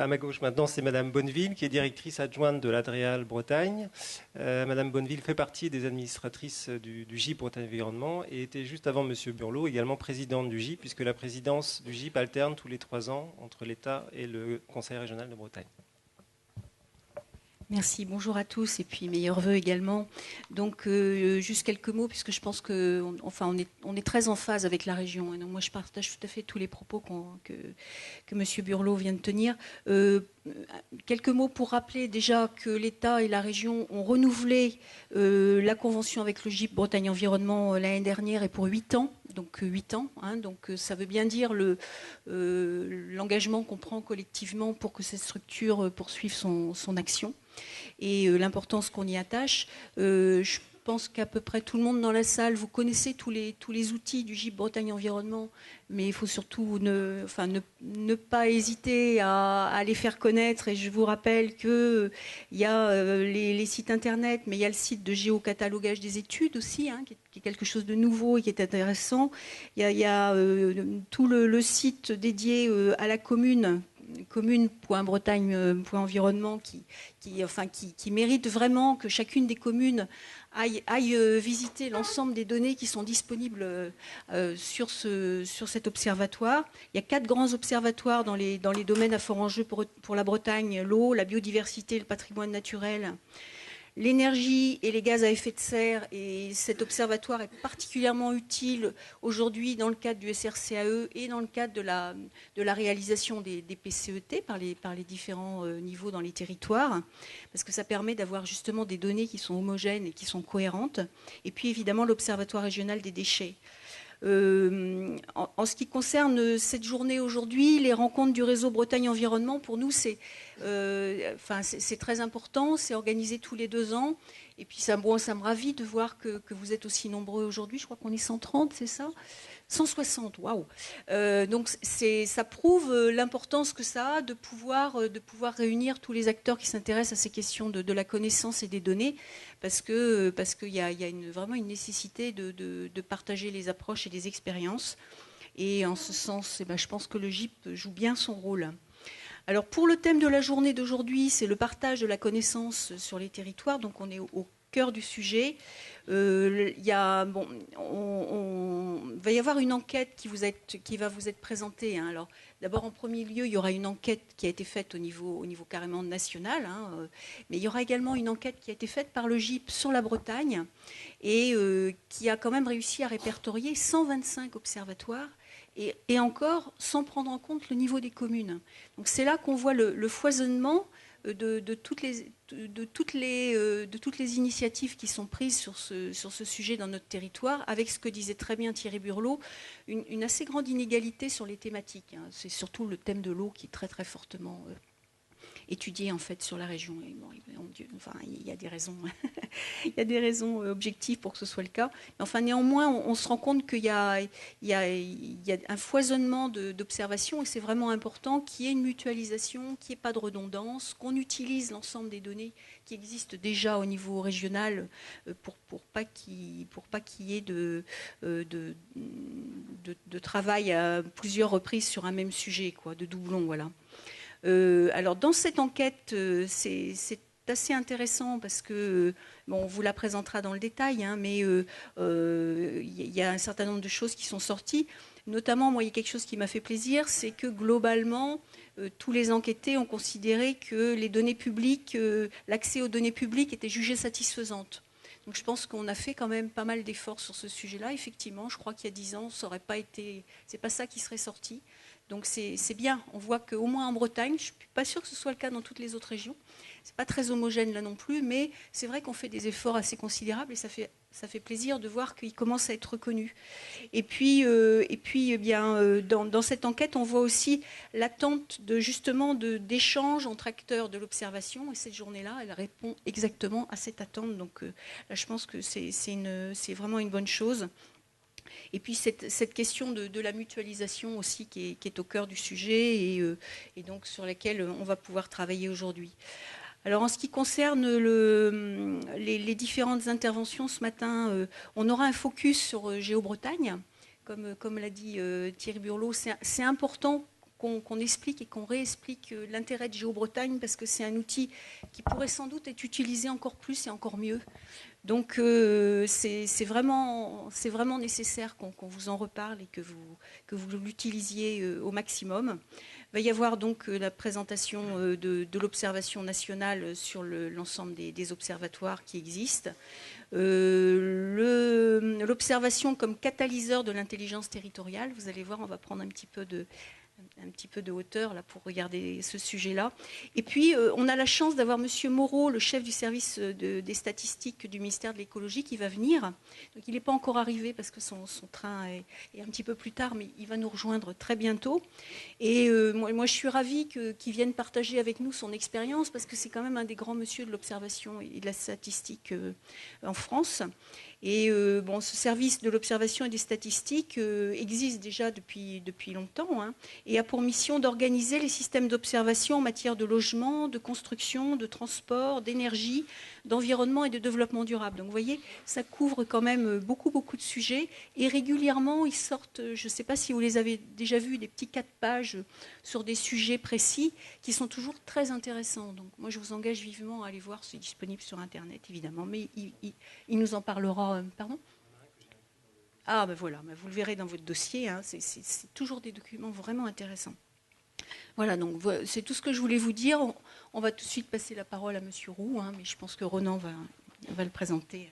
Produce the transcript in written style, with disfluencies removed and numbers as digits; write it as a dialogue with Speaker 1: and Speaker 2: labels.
Speaker 1: À ma gauche maintenant, c'est Madame Bonneville, qui est directrice adjointe de l'Adréal Bretagne. Madame Bonneville fait partie des administratrices du GIP Bretagne Environnement et était juste avant Monsieur Burlot, également présidente du GIP, puisque la présidence du GIP alterne tous les 3 ans entre l'État et le Conseil régional de Bretagne.
Speaker 2: Merci, bonjour à tous et puis meilleurs vœux également. Donc juste quelques mots puisque je pense que on est très en phase avec la région. Et donc moi je partage tout à fait tous les propos que Monsieur Burlot vient de tenir. Quelques mots pour rappeler déjà que l'État et la région ont renouvelé la convention avec le GIP Bretagne Environnement l'année dernière et pour 8 ans. Donc 8 ans, hein, donc ça veut bien dire l'engagement qu'on prend collectivement pour que cette structure poursuive son action et l'importance qu'on y attache. Je pense qu'à peu près tout le monde dans la salle, vous connaissez tous les outils du GIP Bretagne Environnement, mais il faut surtout ne pas hésiter à les faire connaître. Et je vous rappelle qu'il y a les sites internet, mais il y a le site de géocatalogage des études aussi, hein, qui est quelque chose de nouveau et qui est intéressant. Il y a tout le site dédié à la commune.bretagne.environnement qui mérite vraiment que chacune des communes aille visiter l'ensemble des données qui sont disponibles sur cet observatoire. Il y a 4 grands observatoires dans les domaines à fort enjeu pour la Bretagne: l'eau, la biodiversité, le patrimoine naturel, l'énergie et les gaz à effet de serre. Et cet observatoire est particulièrement utile aujourd'hui dans le cadre du SRCAE et dans le cadre de la réalisation des PCET par les différents niveaux dans les territoires, parce que ça permet d'avoir justement des données qui sont homogènes et qui sont cohérentes. Et puis évidemment l'Observatoire régional des déchets. En ce qui concerne cette journée aujourd'hui, les rencontres du réseau Bretagne Environnement, pour nous, c'est très important. C'est organisé tous les 2 ans. Et puis ça me ravit de voir que vous êtes aussi nombreux aujourd'hui. Je crois qu'on est 130, c'est ça ? 160, waouh. Donc ça prouve l'importance que ça a de pouvoir réunir tous les acteurs qui s'intéressent à ces questions de la connaissance et des données, parce qu'il y a vraiment une nécessité de partager les approches et les expériences. Et en ce sens, je pense que le GIP joue bien son rôle. Alors pour le thème de la journée d'aujourd'hui, c'est le partage de la connaissance sur les territoires. Donc on est au cœur du sujet. Il va y avoir une enquête qui va vous être présentée. Hein. Alors, d'abord, en premier lieu, il y aura une enquête qui a été faite au niveau carrément national, hein, mais il y aura également une enquête qui a été faite par le GIP sur la Bretagne et qui a quand même réussi à répertorier 125 observatoires et encore sans prendre en compte le niveau des communes. Donc c'est là qu'on voit le foisonnement de toutes les initiatives qui sont prises sur ce sujet dans notre territoire, avec ce que disait très bien Thierry Burlot, une assez grande inégalité sur les thématiques. Hein. C'est surtout le thème de l'eau qui est très très fortement étudié en fait sur la région. Et bon, il y a des raisons, il y a des raisons objectives pour que ce soit le cas. Mais enfin, néanmoins, on se rend compte qu'il y a un foisonnement d'observations et c'est vraiment important qu'il y ait une mutualisation, qu'il n'y ait pas de redondance, qu'on utilise l'ensemble des données qui existent déjà au niveau régional pour pas qu'il y ait de travail à plusieurs reprises sur un même sujet, quoi, de doublons, voilà. Alors dans cette enquête, c'est assez intéressant parce que, on vous la présentera dans le détail, hein, mais y a un certain nombre de choses qui sont sorties. Notamment, moi, il y a quelque chose qui m'a fait plaisir, c'est que globalement, tous les enquêtés ont considéré que les données publiques, l'accès aux données publiques était jugé satisfaisante. Donc je pense qu'on a fait quand même pas mal d'efforts sur ce sujet-là. Effectivement, je crois qu'il y a 10 ans, ça aurait pas été, c'est pas ça qui serait sorti. Donc c'est bien, on voit qu'au moins en Bretagne, je ne suis pas sûre que ce soit le cas dans toutes les autres régions, c'est pas très homogène là non plus, mais c'est vrai qu'on fait des efforts assez considérables et ça fait plaisir de voir qu'ils commencent à être reconnus. Et puis dans cette enquête, on voit aussi l'attente d'échanges entre acteurs de l'observation, et cette journée-là, elle répond exactement à cette attente. Donc là, je pense que c'est vraiment une bonne chose. Et puis cette question de la mutualisation aussi qui est au cœur du sujet et donc sur laquelle on va pouvoir travailler aujourd'hui. Alors en ce qui concerne les différentes interventions ce matin, on aura un focus sur Géo-Bretagne. Comme l'a dit Thierry Burlot, c'est important qu'on explique et qu'on réexplique l'intérêt de GeoBretagne, parce que c'est un outil qui pourrait sans doute être utilisé encore plus et encore mieux. Donc c'est vraiment nécessaire qu'on vous en reparle et que vous l'utilisiez au maximum. Il va y avoir donc la présentation de l'observation nationale sur l'ensemble des observatoires qui existent. L'observation comme catalyseur de l'intelligence territoriale. Vous allez voir, on va prendre un petit peu de hauteur là, pour regarder ce sujet-là. Et puis, on a la chance d'avoir M. Moreau, le chef du service des statistiques du ministère de l'écologie, qui va venir. Donc, il n'est pas encore arrivé parce que son train est un petit peu plus tard, mais il va nous rejoindre très bientôt. Et moi, je suis ravie qu'il vienne partager avec nous son expérience, parce que c'est quand même un des grands monsieur de l'observation et de la statistique en France. Et bon, ce service de l'observation et des statistiques existe déjà depuis longtemps, hein, et a pour mission d'organiser les systèmes d'observation en matière de logement, de construction, de transport, d'énergie, d'environnement et de développement durable. Donc vous voyez, ça couvre quand même beaucoup de sujets. Et régulièrement, ils sortent, je ne sais pas si vous les avez déjà vus, des petits 4 pages sur des sujets précis qui sont toujours très intéressants. Donc moi, je vous engage vivement à aller voir, c'est disponible sur Internet, évidemment. Mais il nous en parlera. Pardon ? Ah ben voilà, vous le verrez dans votre dossier, hein, c'est toujours des documents vraiment intéressants. Voilà, donc c'est tout ce que je voulais vous dire. On va tout de suite passer la parole à M. Roux, hein, mais je pense que Ronan va le présenter.